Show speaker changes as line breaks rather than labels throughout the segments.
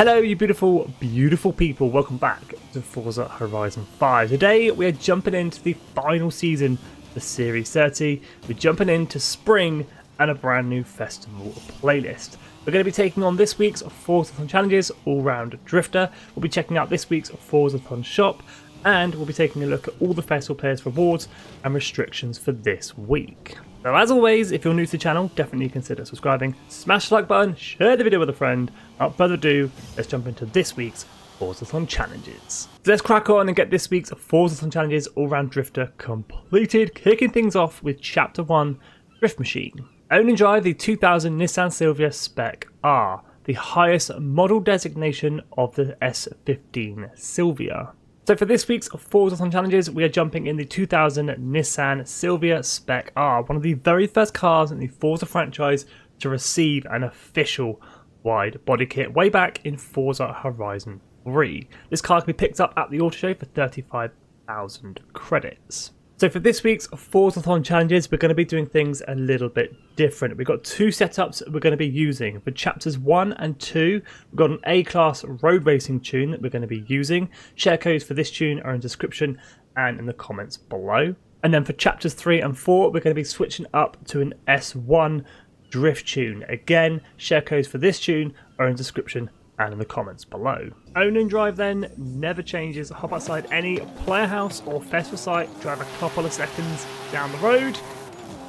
Hello you beautiful, beautiful people, welcome back to Forza Horizon 5. Today we are jumping into the final season for Series 30. We're jumping into spring and a brand new festival playlist. We're going to be taking on this week's Forzathon challenges, all-round drifter. We'll be checking out this week's Forzathon shop, and we'll be taking a look at all the festival players rewards and restrictions for this week. So as always, if you're new to the channel, definitely consider subscribing, smash the like button, share the video with a friend. Without further ado, let's jump into this week's Forzathon challenges. So let's crack on and get this week's Forzathon challenges all-round drifter completed, kicking things off with Chapter 1, Drift Machine. Own and drive the 2000 Nissan Silvia Spec R, the highest model designation of the S15 Silvia. So for this week's Forzathon challenges, we are jumping in the 2000 Nissan Silvia Spec R, one of the very first cars in the Forza franchise to receive an official wide body kit way back in Forza Horizon 3. This car can be picked up at the auto show for 35,000 credits. So for this week's Forzathon challenges, we're going to be doing things a little bit different. We've got two setups we're going to be using. For chapters 1 and 2, we've got an A-class road racing tune that we're going to be using. Share codes for this tune are in the description and in the comments below. And then for chapters 3 and 4, we're going to be switching up to an S1 drift tune. Again, share codes for this tune are in the description and in the comments below. Own and drive then never changes. Hop outside any player house or festival site, drive a couple of seconds down the road,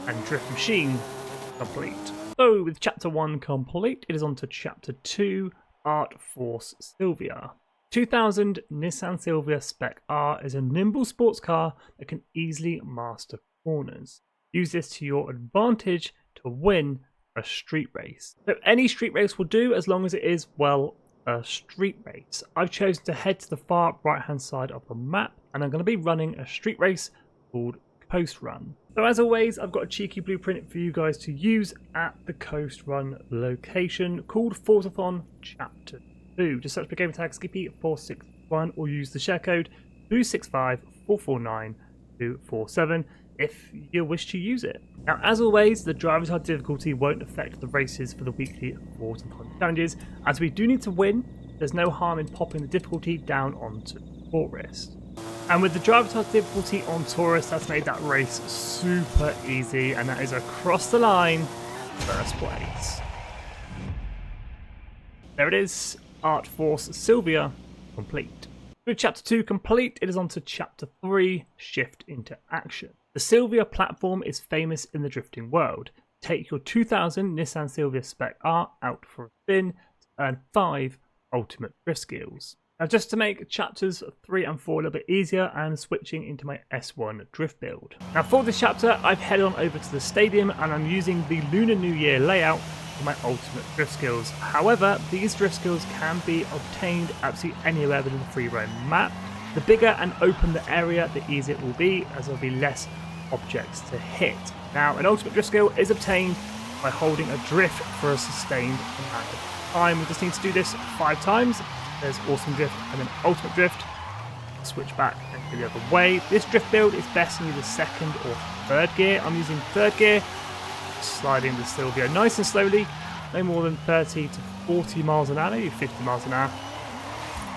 and Drift Machine complete. So with chapter 1 complete, it is on to chapter 2, Art Force Silvia. 2000 Nissan Silvia Spec R is a nimble sports car that can easily master corners. Use this to your advantage to win a street race. So any street race will do as long as it is, well, a street race. I've chosen to head to the far right hand side of the map, and I'm going to be running a street race called Coast Run. So as always, I've got a cheeky blueprint for you guys to use at the Coast Run location called Forzathon Chapter 2. Just search for gamer tag Skippy461 or use the share code 265449247 if you wish to use it. Now, as always, the driver's hard difficulty won't affect the races for the weekly Forzathon challenges, as we do need to win. There's no harm in popping the difficulty down onto Tourist. And with the driver's hard difficulty on Tourist, that's made that race super easy, and that is across the line, first place. There it is, Art Force Silvia complete. With chapter 2 complete, it is on to chapter 3, Shift into Action. The Silvia platform is famous in the drifting world. Take your 2000 Nissan Silvia Spec R out for a spin to earn 5 ultimate drift skills. Now, just to make chapters 3 and 4 a little bit easier, I'm switching into my S1 drift build. Now for this chapter, I've headed on over to the stadium and I'm using the Lunar New Year layout for my ultimate drift skills. However, these drift skills can be obtained absolutely anywhere within the free roam map. The bigger and open the area, the easier it will be, as there will be less objects to hit. Now, an ultimate drift skill is obtained by holding a drift for a sustained amount of time. We just need to do this 5 times. There's awesome drift and then ultimate drift. Switch back and go the other way. This drift build is best in either second or third gear. I'm using third gear, sliding the Silvia nice and slowly, no more than 30 to 40 miles an hour, maybe 50 miles an hour.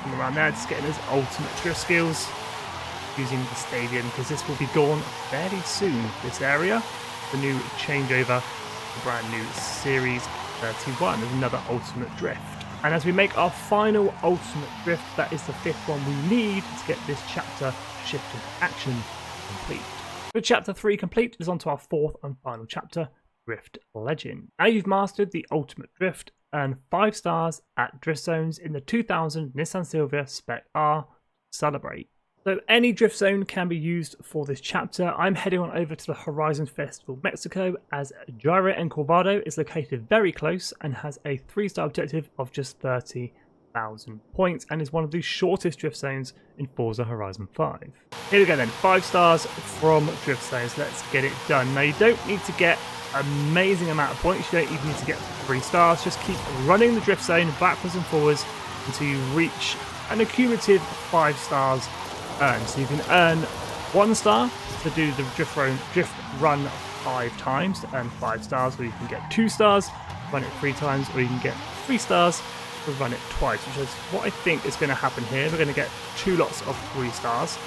And around there, just getting his ultimate drift skills using the stadium, because this will be gone fairly soon, this area. The new changeover, the brand new Series 31. There's another ultimate drift. And as we make our final ultimate drift, that is the 5th one we need to get this chapter Shift into Action complete. With chapter 3 complete, it is on to our 4th and final chapter, Drift Legend. Now you've mastered the ultimate drift, earn 5 stars at drift zones in the 2000 Nissan Silvia Spec R. Celebrate. So any drift zone can be used for this chapter. I'm heading on over to the Horizon Festival Mexico, as Gyre Enclavado is located very close and has a 3-star objective of just 30,000 points and is one of the shortest drift zones in Forza Horizon 5. Here we go then, 5 stars from drift zones. Let's get it done. Now you don't need to get amazing amount of points. You don't even need to get 3 stars. Just keep running the drift zone backwards and forwards until you reach an accumulative 5 stars earned. So you can earn 1 star to do the drift run 5 times to earn 5 stars, or you can get 2 stars, run it 3 times, or you can get 3 stars to run it twice, which is what I think is going to happen here. We're going to get 2 lots of 3 stars,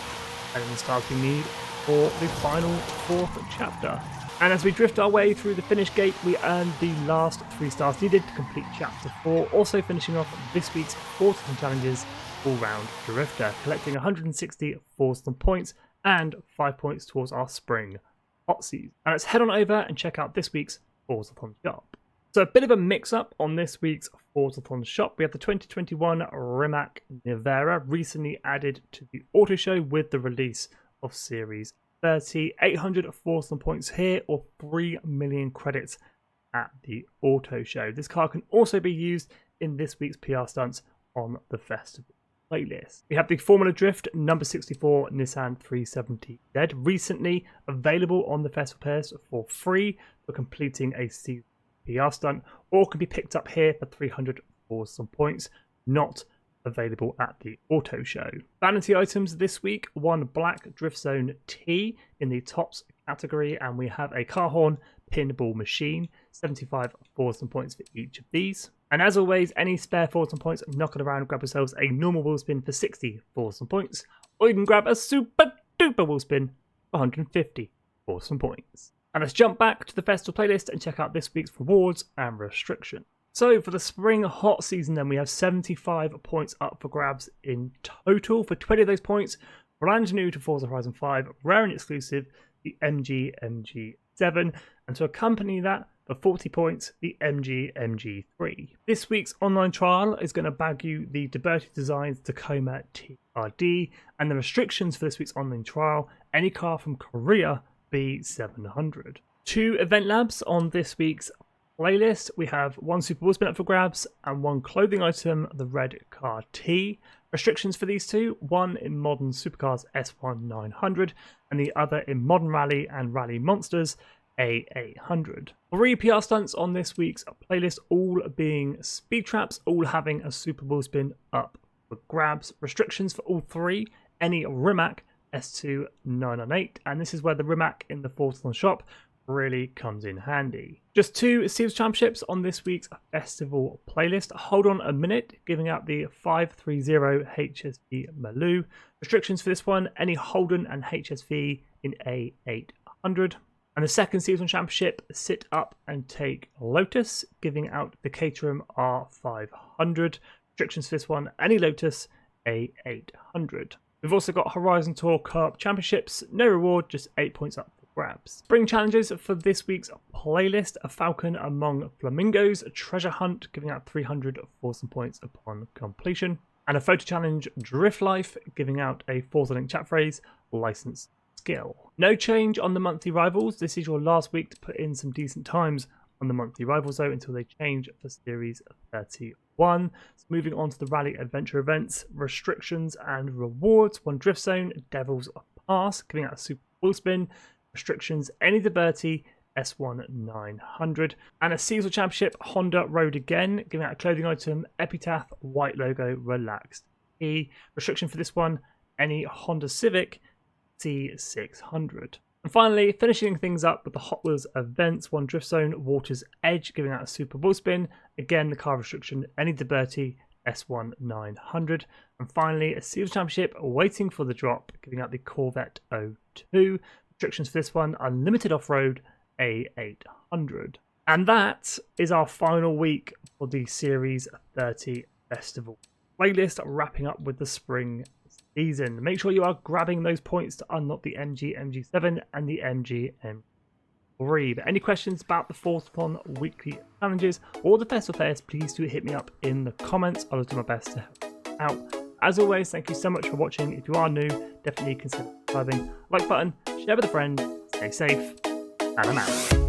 and then the stars we need for the final 4th chapter. And as we drift our way through the finish gate, we earn the last 3 stars needed to complete chapter 4, also finishing off this week's Forzathon challenges all-round drifter, collecting 160 Forzathon points and 5 points towards our spring hot season. And let's head on over and check out this week's Forzathon shop. So a bit of a mix-up on this week's Forzathon shop. We have the 2021 Rimac Nevera, recently added to the auto show with the release of Series 30. 800 Forzathon points here, or 3 million credits at the auto show. This car can also be used in this week's PR stunts on the festival playlist. We have the Formula Drift number 64 Nissan 370Z, recently available on the festival playlist for free for completing a season PR stunt, or can be picked up here for 300 Forzathon points, not available at the auto show. Vanity items this week: 1 black Drift Zone T in the tops category, and we have a car horn pinball machine, 75 Forzathon points for each of these. And as always, any spare Forzathon points, knock it around and grab yourselves a normal wheel spin for 60 Forzathon points, or you can grab a super duper wheel spin for 150 Forzathon points. And let's jump back to the festival playlist and check out this week's rewards and restrictions. So for the spring hot season then, we have 75 points up for grabs in total. For 20 of those points, brand new to Forza Horizon 5, rare and exclusive, the MG MG7, and to accompany that, for 40 points, the MG MG3. This week's online trial is going to bag you the Deberti Designs Tacoma TRD, and the restrictions for this week's online trial: any car from Korea B700. 2 event labs on this week's playlist. We have 1 Super Bowl spin up for grabs and 1 clothing item, the Red Car T. Restrictions for these 2: 1 in Modern Supercars S1 900, and the other in Modern Rally and Rally Monsters A800. 3 PR stunts on this week's playlist, all being speed traps, all having a Super Bowl spin up for grabs. Restrictions for all 3: any Rimac S2 998, and this is where the Rimac in the Forzathon shop really comes in handy. Just 2 Seals Championships on this week's festival playlist. Hold on a minute, giving out the 530 HSV Maloo. Restrictions for this one: any Holden and HSV in A800. And the second Season Championship, Sit Up and Take Lotus, giving out the Caterham R500. Restrictions for this one: any Lotus A800. We've also got Horizon Tour Cup Championships, no reward, just 8 points up for grabs. Spring challenges for this week's playlist: a Falcon Among Flamingos, a Treasure Hunt, giving out 300 Forzathon points upon completion, and a photo challenge, Drift Life, giving out a Forza Link chat phrase, License Skill. No change on the monthly rivals. This is your last week to put in some decent times on the monthly rivals though, until they change for Series 31. So moving on to the Rally Adventure events, restrictions and rewards: 1 Drift Zone Devil's Pass, giving out a Super Wheel Spin. Restrictions: any Deberti S1 900, and a Seasonal Championship Honda Road Again, giving out a clothing item, Epitaph White Logo Relaxed E. Restriction for this one: any Honda Civic C600. And finally, finishing things up with the Hot Wheels events: 1 Drift Zone Water's Edge, giving out a Super Wheel Spin. Again, the car restriction: any Deberti S1 900. And finally, a Seals Championship waiting for the drop, giving out the Corvette O2. Restrictions for this one: unlimited off-road A800. And that is our final week for the Series 30 Festival playlist, wrapping up with the spring season. Make sure you are grabbing those points to unlock the MG MG7 and the MG M3. But any questions about the Forzathon weekly challenges or the festival fairs, please do hit me up in the comments. I'll do my best to help out. As always, thank you so much for watching. If you are new, definitely consider subscribing, like button, share with a friend, stay safe, and I'm out.